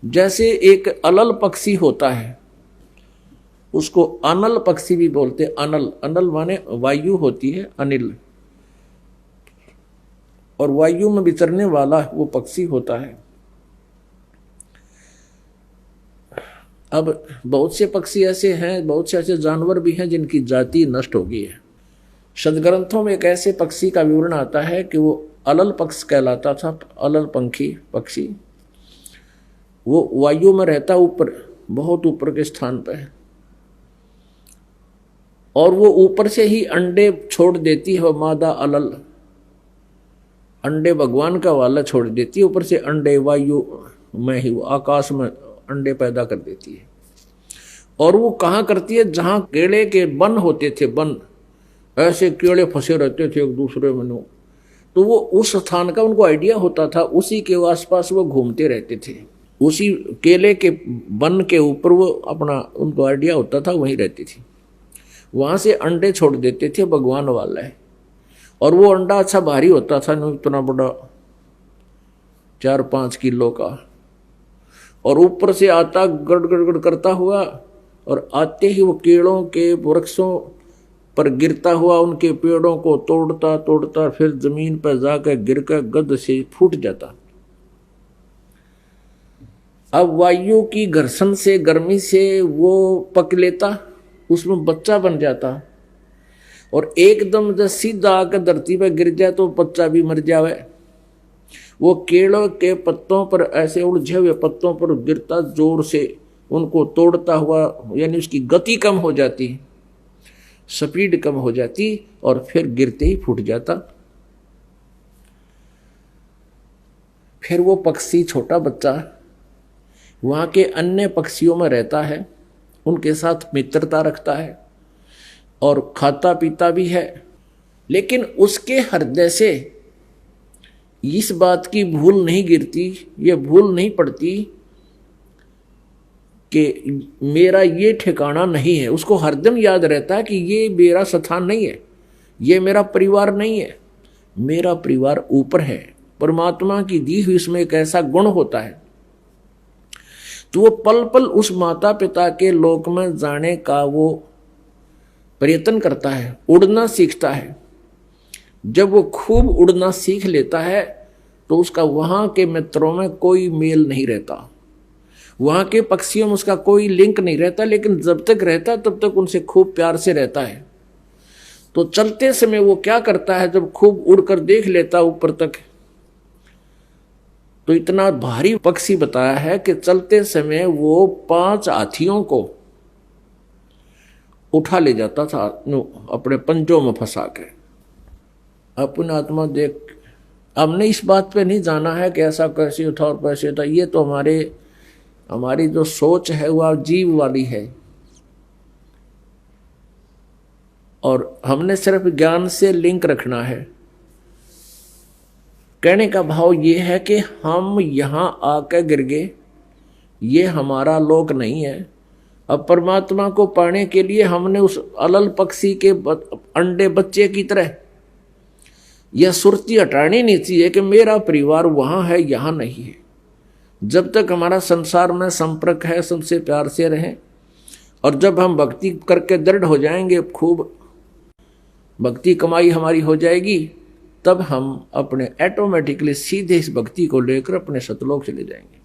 जैसे एक अलल पक्षी होता है, उसको अनल पक्षी भी बोलते। अनल, अनल माने वायु होती है, अनिल, और वायु में विचरने वाला वो पक्षी होता है। अब बहुत से पक्षी ऐसे हैं, बहुत से ऐसे जानवर भी हैं जिनकी जाति नष्ट हो गई है। सदग्रंथों में एक ऐसे पक्षी का विवरण आता है कि वो अलल पक्ष कहलाता था, अलल पंखी पक्षी। वो वायु में रहता, ऊपर, बहुत ऊपर के स्थान पर है, और वो ऊपर से ही अंडे छोड़ देती है। मादा अलल अंडे भगवान का वाला छोड़ देती है, ऊपर से अंडे वायु में ही, आकाश में अंडे पैदा कर देती है। और वो कहाँ करती है? जहां केले के वन होते थे, वन, ऐसे केले फंसे रहते थे एक दूसरे में, तो वो उस स्थान का उनको आइडिया होता था, उसी के आसपास वो घूमते रहते थे। उसी केले के वन के ऊपर वो अपना, उनको आइडिया होता था, वहीं रहती थी। वहां से अंडे छोड़ देते थे, भगवान वाला है। और वो अंडा अच्छा भारी होता था, इतना बड़ा, 4-5 किलो का, और ऊपर से आता गड़गड़ करता हुआ, और आते ही वो केलों के वृक्षों पर गिरता हुआ उनके पेड़ों को तोड़ता तोड़ता फिर जमीन पर जाकर गिरकर गद से फूट जाता। अब वायु की घर्षण से, गर्मी से वो पक लेता, उसमें बच्चा बन जाता, और एकदम जब सीधा आकर धरती पर गिर जाए तो बच्चा भी मर जावे। वो केलों के पत्तों पर, ऐसे उलझे हुए पत्तों पर गिरता, जोर से उनको तोड़ता हुआ, यानी उसकी गति कम हो जाती, स्पीड कम हो जाती, और फिर गिरते ही फूट जाता। फिर वो पक्षी, छोटा बच्चा, वहां के अन्य पक्षियों में रहता है, उनके साथ मित्रता रखता है और खाता पीता भी है। लेकिन उसके हृदय से इस बात की भूल नहीं गिरती, ये भूल नहीं पड़ती कि मेरा ये ठिकाना नहीं है। उसको हरदम याद रहता है कि ये मेरा स्थान नहीं है, ये मेरा परिवार नहीं है, मेरा परिवार ऊपर है। परमात्मा की दी हुई इसमें एक ऐसा गुण होता है, तो वो पल पल उस माता पिता के लोक में जाने का वो प्रयत्न करता है, उड़ना सीखता है। जब वो खूब उड़ना सीख लेता है तो उसका वहां के मित्रों में कोई मेल नहीं रहता, वहां के पक्षियों में उसका कोई लिंक नहीं रहता, लेकिन जब तक रहता तब तक उनसे खूब प्यार से रहता है। तो चलते समय वो क्या करता है, जब खूब उड़कर देख लेता ऊपर तक, तो इतना भारी पक्षी बताया है कि चलते समय वो 5 हाथियों को उठा ले जाता था अपने पंजों में फंसा के। अपनी आत्मा देख, हमने इस बात पे नहीं जाना है कि ऐसा कैसे था और कैसे था, ये तो हमारी जो सोच है वह जीव वाली है, और हमने सिर्फ ज्ञान से लिंक रखना है। कहने का भाव ये है कि हम यहां आकर गिर गए, ये हमारा लोक नहीं है। अब परमात्मा को पाने के लिए हमने उस अलल पक्षी के अंडे बच्चे की तरह यह सुरती हटानी नहीं चाहिए कि मेरा परिवार वहां है, यहां नहीं है। जब तक हमारा संसार में संपर्क है, सबसे प्यार से रहें, और जब हम भक्ति करके दृढ़ हो जाएंगे, खूब भक्ति कमाई हमारी हो जाएगी, तब हम अपने ऑटोमेटिकली सीधे इस भक्ति को लेकर अपने सतलोक चले जाएंगे।